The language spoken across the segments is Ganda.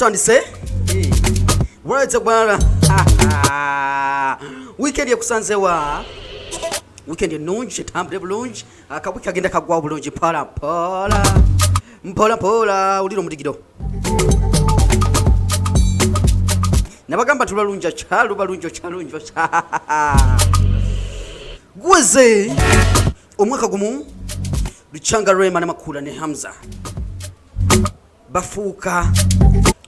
tutandise waweze bwana weekend yakusanzewa weekend enungi tambule bulungi akawiki agenda kagwa bulungi pola pola uliro mudigiro nabagamba tubalunja chalu balunjo chalunjo gweze omwaka gumu luchanga Rema na makula ne Hamzah bafuuka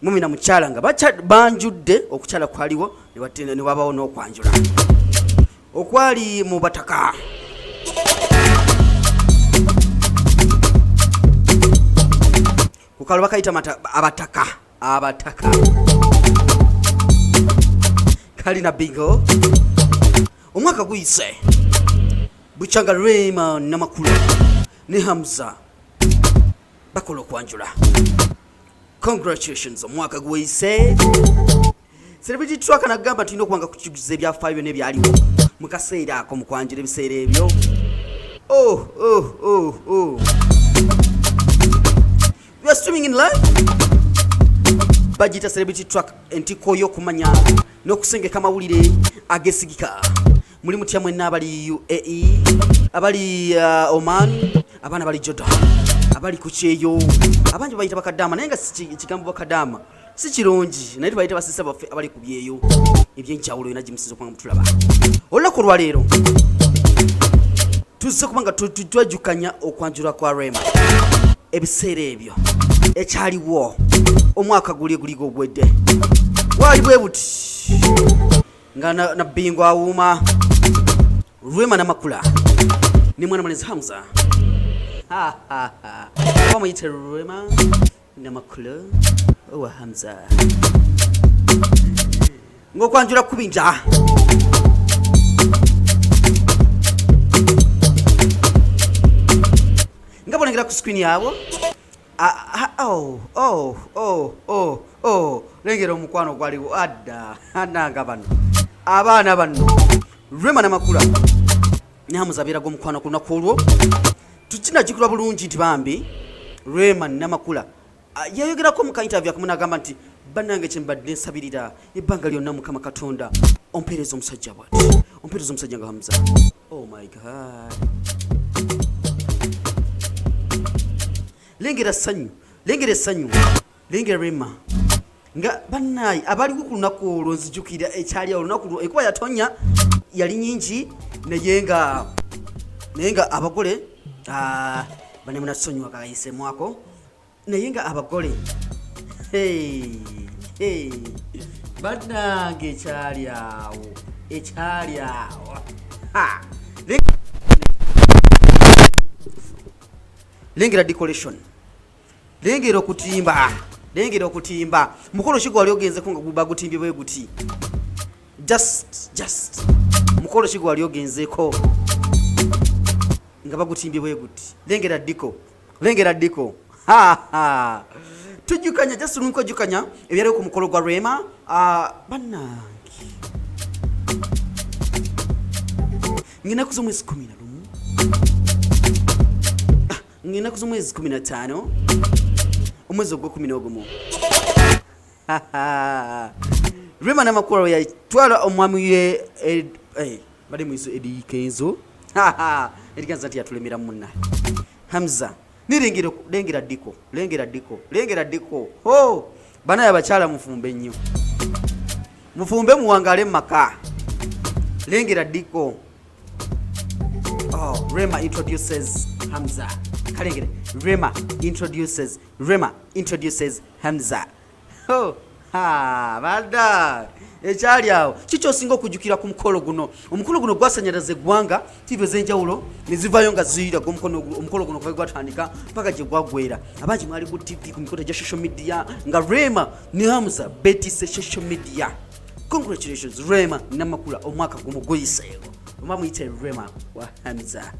mumi na mukyala nga banjudde okukyala kwaliwo ne wabawo n'okwanjula okwali mu bataka kukalo bakayita abataka kalina bingo omwaka guyise buchanga Rema na makula ne Hamzah bakola okwanjula. Congratulations omwaka gwise celebrity truck nagamba tulina okwanga kukigiza ebyafaayo byonna ebyaliwo mu kaseera ako mu kwanjula ebiseera ebyo. We are streaming in live bagita celebrity truck entiko y'okumanya n'okusengeka amawulire agesigika muli mutya mwenna abali UAE abali Oman abaana bali Jordan abali kucheyo abanji bayita bakadama naye nga kigambo bakadama si kirungi naye bayita basisa baffe abali kubyeyo ebyenjawulo ina jimusizo kwanga mutulaba olako lwa leero tuzze kubanga twajukanya okwanjula kwa Rema ebiseera ebyo ekyaliwo omwaka guligo gwedde wali bwe buti nga na bingo awuma Rema na makula ni mwana mwanezi Hamzah Kama yite Rema na makula owa Hamzah ngokwanjula kubinja ngabonengera ku screen yabo lengera omukwano gwaliwo adda ananga bano abaana bano Rema na makula ne Hamzah birago omukwano kunaku olwo tuchina jikula bulungi nti bambi Rema na makula yayogerako mu interview akumunagamba nti banange kyembadde nsabirira ebbanga lyonna Mukama Katonda ompeereza omusajja bwati ompeereza omusajja nga Hamzah. Oh my god lengera Essanyu lengera Rema nga bannayi abaliwo ku lunaku olwo nzijukira ekyali olunaku ekuba yatonya yali nyingi naye nga abagole bane munasonyiwa kayise mwako naye nga abagole banange ekyali awo lengera decoration lengera okutimba mukolo kigo wali ogenzeko nga bagutimbye bwe guti just mukolo kigo wali ogenzeko nga bagutimbye bwe guti lengera diko tujukanya just nunko jukanya ebyali ku mukolo gwa Rema banange ngina kuzomwezi 15 omwezi ogwo 11 Rema na makula ya twala omwami ye bali muiso edi kenzo edikanza ati atulemera munna Hamzah lengera diko bana yabachala mufumbe nnyo mufumbe muwangale maka lengera diko Rema introduces Hamzah kalengere Rema introduces Hamzah bada ekyali awo kicho singa okujukira ku mukolo guno gwasanyalaze eggwanga TV zenjawulo nezivayo nga ziira omukolo guno kuva gwatandika paka gye gwagwera abangi mwali ku TV ku mikono gya social media nga Rema ne Hamzah betise social media. Congratulations Rema na makula omwaka gumu guyiseewo omamuyite Rema wa Hamzah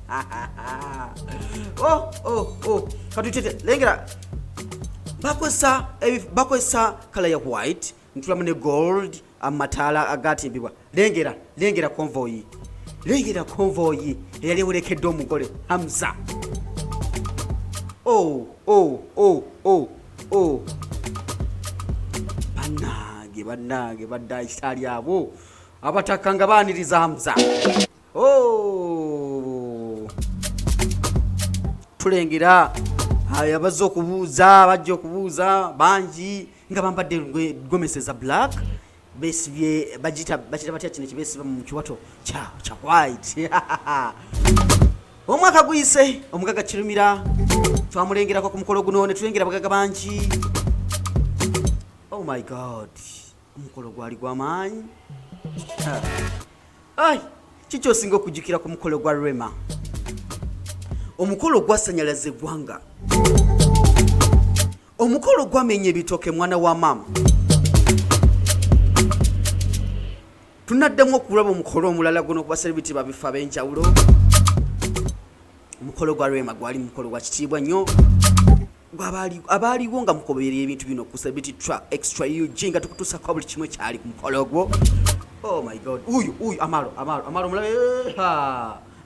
katutete lengera bakwesa kala ya white ntulamu ne gold amatala agatimbibwa lengera convoy eyali ewerekedde omugole Hamzah. bannange badda ekitali abo abatakanga baaniriza Hamzah. Tulengera abazze okubuuza bajja okubuuza bangi nga bambadde gomesi za black besibye bakita batya kino kibesiba mu kiwato kya white. Omwaka guyise omugaga kirumira twamulengerako ku mukolo guno ne tulengera bagaga bangi. Oh my god, omukolo gwali gw'amaanyi. Kiki osinga okujjukira ku mukolo gwa Rema? Omukolo gwasanyalaza eggwanga, omukolo gwamenya ebitooke mwana wa maama. Tunaddamu okulaba omukolo omulala guno ku baseribiti babifa ab'enjawulo. Omukolo gwa Rema gwali mukolo gwa kitiibwa nnyo abaaliwo nga mukoberera ebintu bino ku Celebrity Track Extra UG nga tukutuusako buli kimu kyali ku mukolo gwo. Oh my god, uyu Amalo mulabe.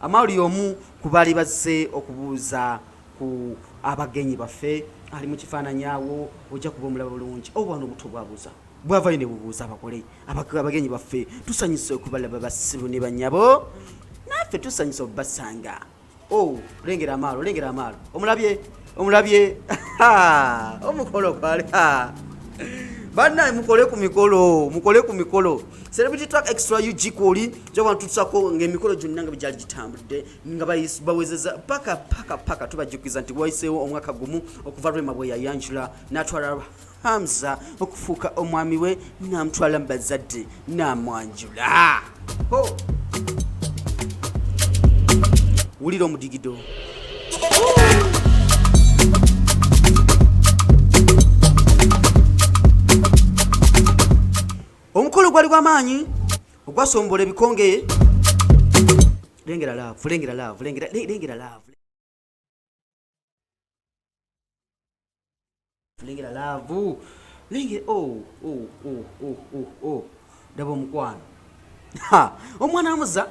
Amalo y'omu ku baali bazze okubuuza ku abagenyi baffe ali mu kifaananyi awo ojja kuba omulaba bulungi. Obwana obuto bwabuuza bwavayo ne bubuuza abakole abagenyi baffe tusanyuse okubalaba basibu ne bannyabo naffe tusanyuse obbasanga. Lengera Amalo omulabye omukolo gwali bannaye mukole ku mikolo Celebrity Track Extra UG kuli gy'abantu tusako ng'emikolo gyonna nga bijali gitambudde nga bawezeza paka tubajjukiza nti wayiseewo omwaka gumu okuva Rema bwe yayanjula n'atwala Hamzah okufuuka omwami we n'amutwala mu bazadde n'amwanjula. Wulira omudigido. Omukolo gwali gw'amaanyi ogwasombola ebikonge. Lengera love. Daba omukwano. Omwana Hamzah.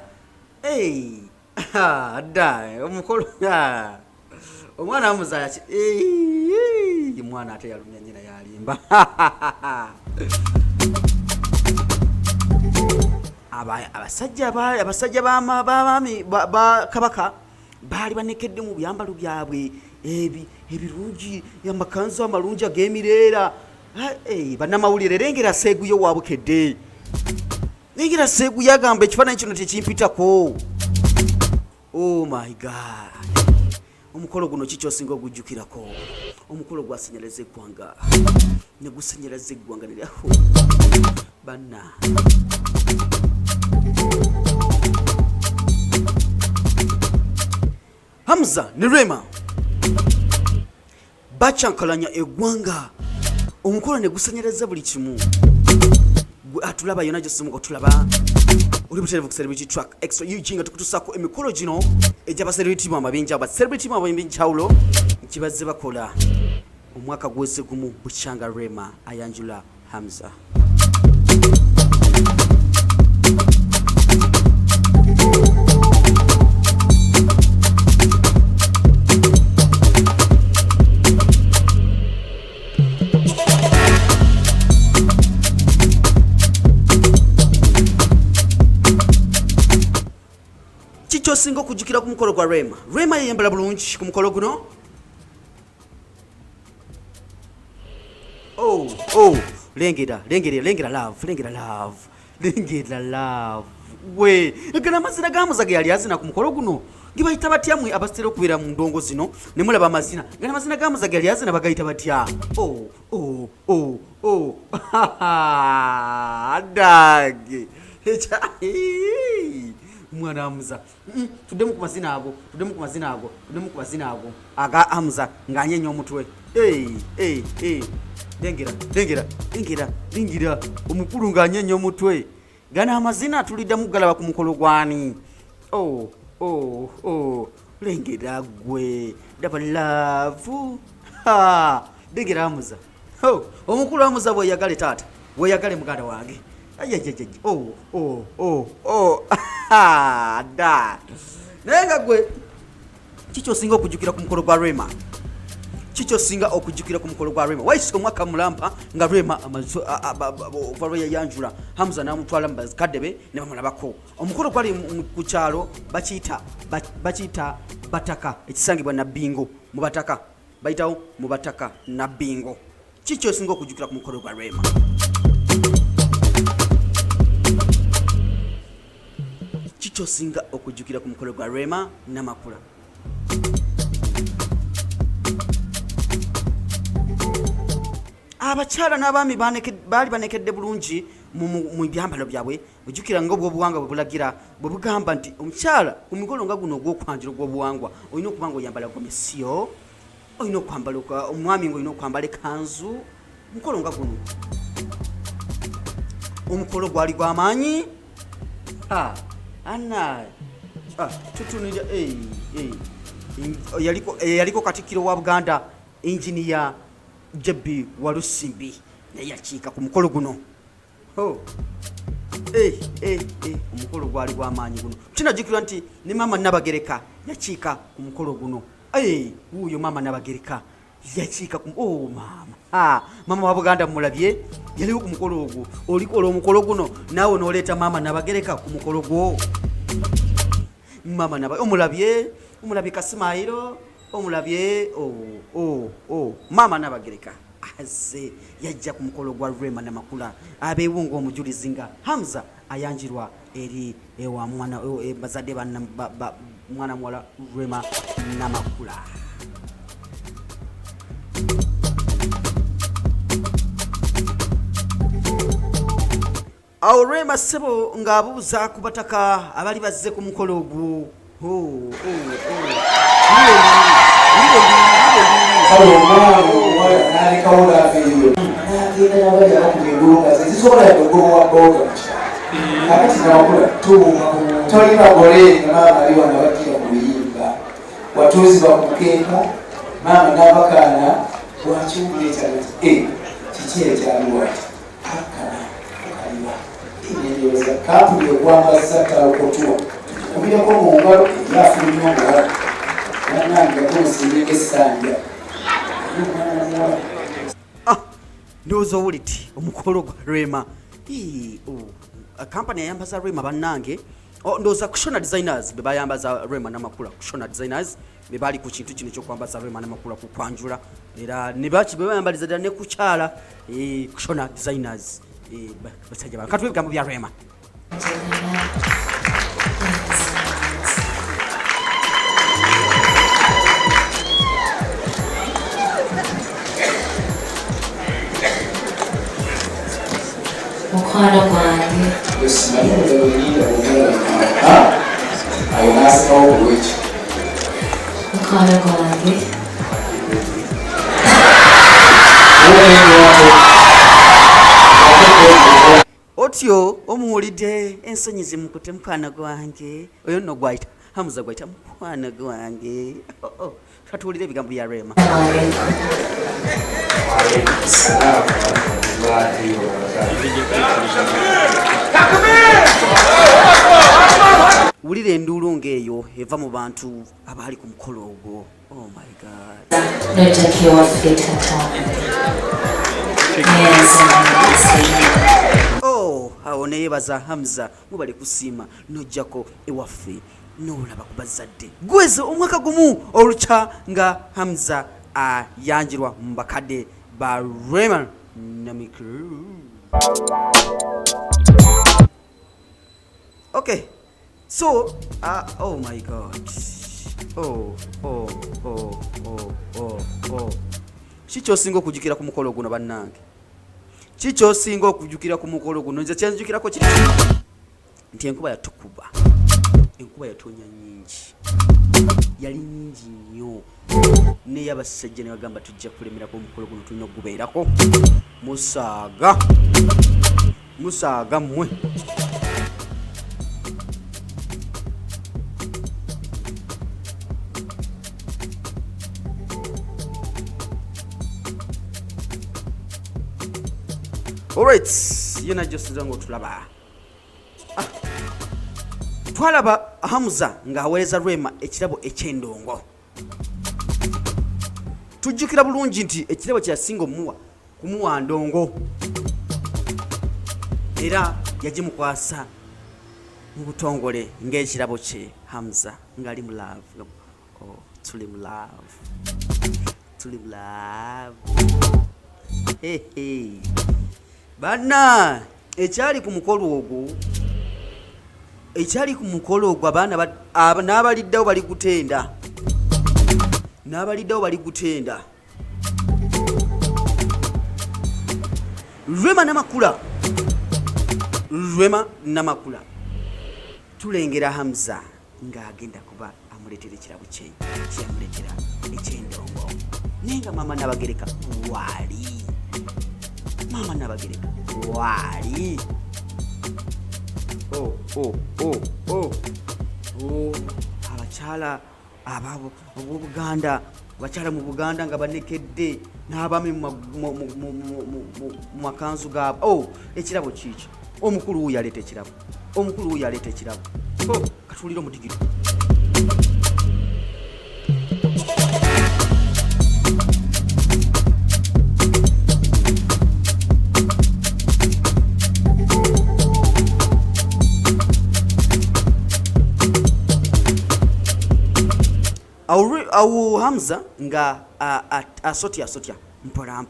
Omukolo. Omwana Hamzah mwana ate yalumya nnyina yalimba. Abasajja b'abaami ba Kabaka baali banekedde mu byambalo byabwe ebirungi amakanzu amalungi ag'emireera. Bannamawulire lengera Seeguye waabukedde. Lengera Seeguye agamba ekifaananyi kino tekimpitako. Oh my god, omukolo guno kiki osinga ogujjukirako? Omukolo gwasenyalaza eggwanga ne gusenyalaza eggwanga neryaho banna. Hamzah ne Rema bacyankalanya eggwanga, omukolo ne gusenyalaza buli kimu. Atulaba yona gyosimuka otulaba oli buterevu ku Celebrity Track Extra UG nga tukutusako emikolo gino egy'abaseribiti amabinja abaseribiti ab'enjawulo kibazze bakola omwaka gwese gumu bukyanga Rema ayanjula Hamzah. Kiki osinga okujjukira ku mukolo gwa Rema? Rema yeyambala bulungi ku mukolo guno. Lengera love. We gana amazina ga Hamzah ge yali azina ku mukolo guno gibayita batya mwe abasitera okubeera mu ndongo zino ne mulaba amazina gana amazina ga Hamzah ge yali azina bagayita batya? Adage mwana Hamzah. Tuddemu ku mazina ago aga Hamzah ng'anyenya omutwe. Lengera omukulu ng'anyenya omutwe. Gana amazina tuliddamu galaba ku mukolo gwani? Lengera gwe daba love. Lengera Hamzah. Omukulu Hamzah bweyagale taata weyagale muganda wange. Da nenga gwe kiki osinga okujjukira ku mukolo gwa Rema? Chicho singa okujukira ku mukolo gwa Rema. Waise omwaka mulampa nga Rema valwe yayanjula Hamzah namutwala mbazikadebe ne bamulabako. Omukolo gwali ku kyalo bakiyita bataka ekisangibwa na bingo mu bataka. Bayitawo mu bataka na bingo. Chicho singa okujukira ku mukolo gwa Rema. Chicho singa okujukira ku mukolo gwa Rema namakula. Abakyala n'abaami baali banekedde bulungi mu byambalo byabwe ojjukira ng'obwo obuwangwa bwe bulagira bwe bugamba nti omukyala ku mukolo nga guno ogw'okwanjula ogw'obuwangwa olina okuba ng'oyambala gomesiyo olina okwambala omwami ng'olina okwambala ekanzu omukolo nga guno omukolo gwali gw'amaanyi tutunira yaliko Katikkiro wa Buganda Engineer Jebbi Walusimbi naye yakiika ku mukolo guno. Omukolo gwali gw'amaanyi guno. Kinajjukirwa nti ne Maama Nabagereka yakiika ku mukolo guno. Wuuyo Maama Nabagereka yakiika ku Maama wa Buganda mulabye yaliwo ku mukolo ogwo. Olikola omukolo guno naawe n'oleeta Maama Nabagereka ku mukolo gwo. Maama omulabye Kasimayiro omulabye Maama Nabagereka azze yajja ku mukolo gwa Rema namakula abeewo ng'omujulizi nga Hamzah ayanjirwa eri ewa mwana bazadde mwana muwala Rema namakula. Awo Rema ssebo ng'abuuza ku bataka abali bazze ku mukolo ogwo. Ndowooza owuliti omukolo gwa Rema kampani yayambaza Rema bannange ndowooza kushona designers be bayambaza Rema namakula kushona designers be bali ku kintu kino ekyokwambaza Rema namakula ku kwanjula era ne bayambaliza ddala ne kukyala kushona designers basajja bano katuwe ebigambo bya Rema. Mukwano gwange mukwano gwange otyo omuwulidde ensonyi zimukute mukwano gwange oyo nno gwayita Hamzah gwayita mukwano gwange katuwulire ebigambo bya Rema. Wulira enduulu ng'eyo eva mu bantu abaali ku mukolo ogwo. Oh my God. nojjako ewaffe tata awo neyebaza Hamzah mubale kusiima nojjako ewaffe n'olaba ku bazadde gweze omwaka gumu olukya nga Hamzah ayanjirwa mu bakadde ba Rema namikulu. Okay, so oh my God, kikyosinga okujjukira ku mukolo guno bannange, kikyosinga okujjukira ku mukolo guno nze kyanjukirako kiri nti enkuba yatukuba, enkuba yatonya nyingi, yali nyingi nnyo naye abasajja ne bagamba tujja kulemerako omukolo guno tulina okugubeerako musaaga mmwe. Alright, yena josinza ng'otulaba. Twalaba Hamzah ng'aweereza Rema ekirabo eky'endongo. tujjukira bulungi nti ekirabo kyasinga kumuwa ndongo era yagimukwasa mu butongole ng'ekirabo kye Hamzah ng'ali mu love. Tuli mu love. Bana ekyali ku mukolo ogwo abaana n'abaliddewo bali gutenda Rema namakula tulengera Hamzah ng'agenda kuba amuleetera ekirabo kye kyamuleetera eky'endongo nenga mama Nabagereka waali abakyala abakyala mu Buganda nga banekedde n'abaami mu makanzu gaabo. Ekirabo kiikyo omukulu wuyo aleeta ekirabo katuulira omudigiro. Awo Hamzah nga asotya mpola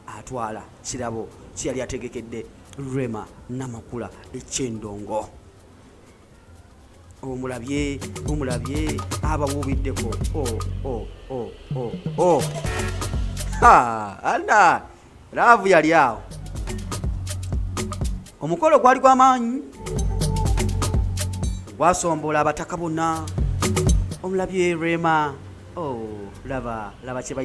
atwala kirabo kyali ategekedde Rema namakula eky'endongo. Omulabye abawubiddeko. Ana laavu yali awo. Omukolo gwali gw'amaanyi gwasombola abataka bonna. Omulabye Rema. Laba kye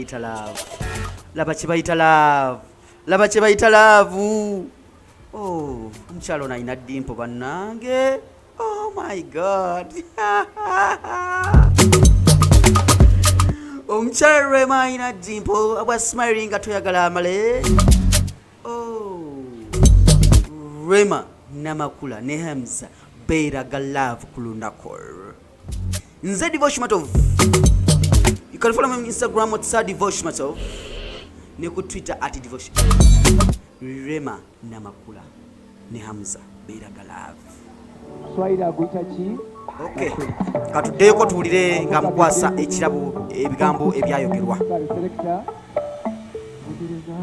bayita laavu. Omukyalo ono alina dimpo bannange. Oh my God. Omukyalo Rema alina dimpo abwa smiling nga toyagala amale. Rema namakula ne Hamzah beeraga love ku lunaku. Nze Devoshmatov. You can follow me on Instagram at Devoshmatov. Ne ku Twitter at Devoshmatov. Rema namakula ne Hamzah beeraga love. Swaira guitachi. Okay. Katuddeeko tuwulire nga mukwasa ekirabo ebigambo ebyayogerwa.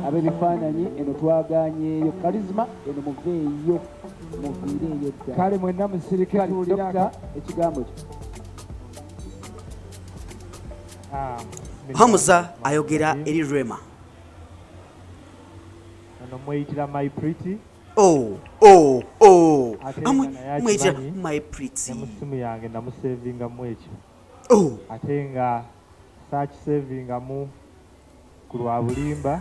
Abebifaananyi eno twagaanyeeyo karizima eno muveeyo muviireeyo dda. Kale mwenna musirikale tuwulira ekigambo kyo. Hamzah ayogera eri Rema. Ano mweyitira my pretty. Mweyitira my pretty. Musimu yange namusevingamu ekyo. Ate nga saakisevingamu ku lwa bulimba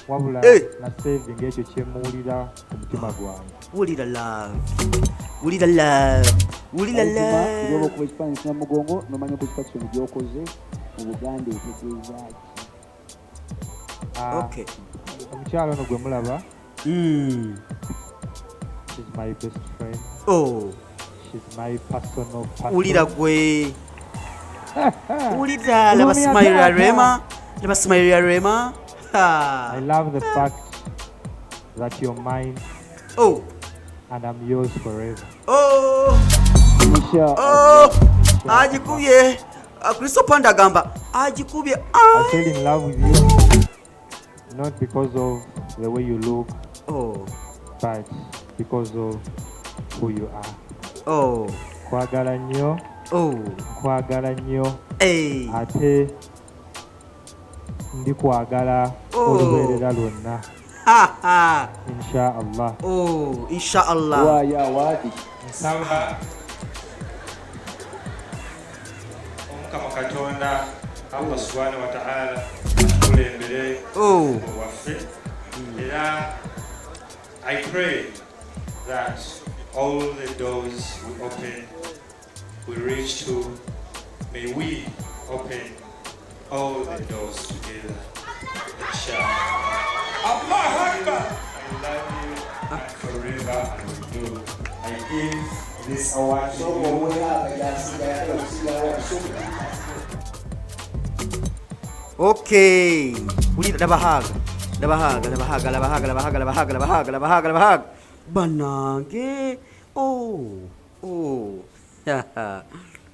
wabula na saving ekyo kyemuwulira ku mutima gwange. Wulira love. Oba okuba ekifaananyi kinnamugongo n'omanya ku kifakisono gy'okoze mu Buganda etegeeza ki? Okay. Omukyalo ono gwe mulaba. She's my best friend. She's my personal partner. Wulira gwe. Wulira laba smile ya Rema. I love the fact that you're mine. And I'm yours forever. Ajikubye. Kristo Panda gamba. Ajikubye. I fell in love with you not because of the way you look, but because of who you are. Kwagala nnyo. Ate ndi kwagala olubeerera lwonna. Inshallah. Waya wadi. Nsaba Omukama Katonda Allah subhanahu wa ta'ala akulembere waffe. Era I pray that all the doors we open, we reach to, may we open all the doors together. Inshallah. Allah Akbar. I love you and forever I will do. I give this award to you. Okay. Ulira labahaga. Banange. Oh.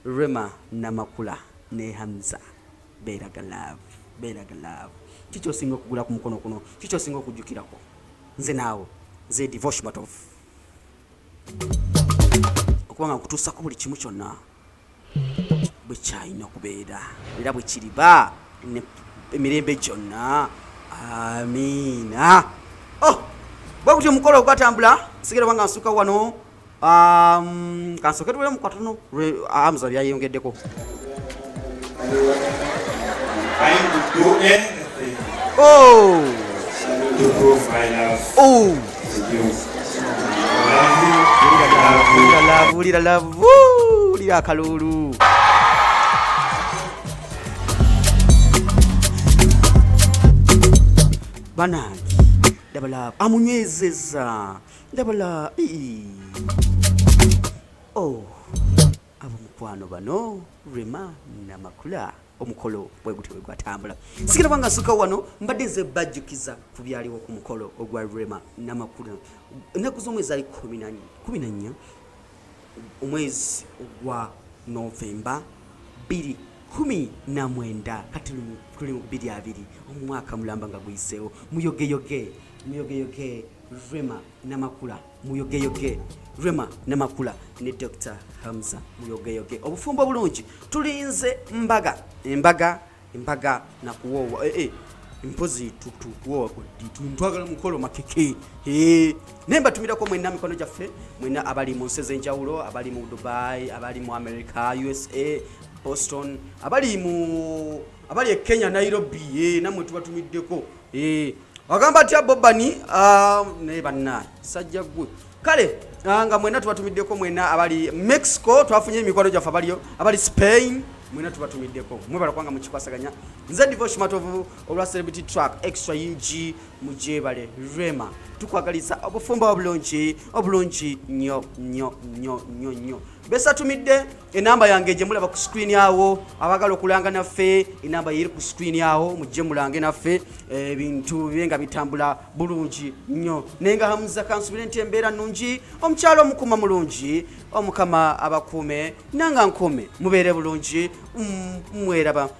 Rema namakula ne Hamzah. Beraga love. Chicho singo kugula ku mukono kuno. Chicho singo kujukirako. Nze nawo. Ze divorcement of. Okubanga kutusa ko buli kimu kyonna. Bwe kyayina kubeera. Era bwe kiriba emirembe gyonna. Amina. Bwakutyo omukolo gwatambula. Sigera wanga nsuka wano. Kansoke tuwele mu katono. Hamzah byayongeddeko. I would do anything to prove my love to you. Love. Ulira kalulu. Banange. Dabala amunywezeza. Dabala abomukwano bano Rema namakula omukolo bweguti gwatambula. Sikira banga suka wano mbadde nze bajjukiza ku byaliwo ku mukolo ogwa Rema namakula. Ennaku z'omwezi ali 14 omwezi ogwa Novemba 2019 kati tuli mu 2020 omwaka mulamba nga guyiseewo. Muyogeyoge Rema namakula muyogeyoge Rema namakula ne Dr. Hamzah muyogeyoge obufumbo bulungi tulinze embaga na kuwowa impozi tukuwowa twagala mukolo makeke nemba tumirako mwena mikono gyaffe mwena abali mu nsi ez'enjawulo abali mu Dubai abali mu America USA Boston abali e Kenya Nairobi namwe tubatumiddeko Wagamba tia Bobani ne banna sajja gwe kale nga mwena tubatumiddeko mwena abali Mexico twafunye emikwano gyafa abali Spain mwena tubatumiddeko mwebala kwanga mukikwasaganya nze divorcement of olwa celebrity track extra UG mujebale Rema tukwagaliza obufumba obulungi nnyo besa tumidde enamba yange gye mulaba ku screen yawo abagala okulanga naffe enamba yiri ku screen yawo mujje mulange naffe ebintu bibenga bitambula bulungi nnyo nenga Hamzah kansubire nti embeera nnungi omukyalo omukuma mulungi omukama abakuume nanga nkome mubeere bulungi mweraba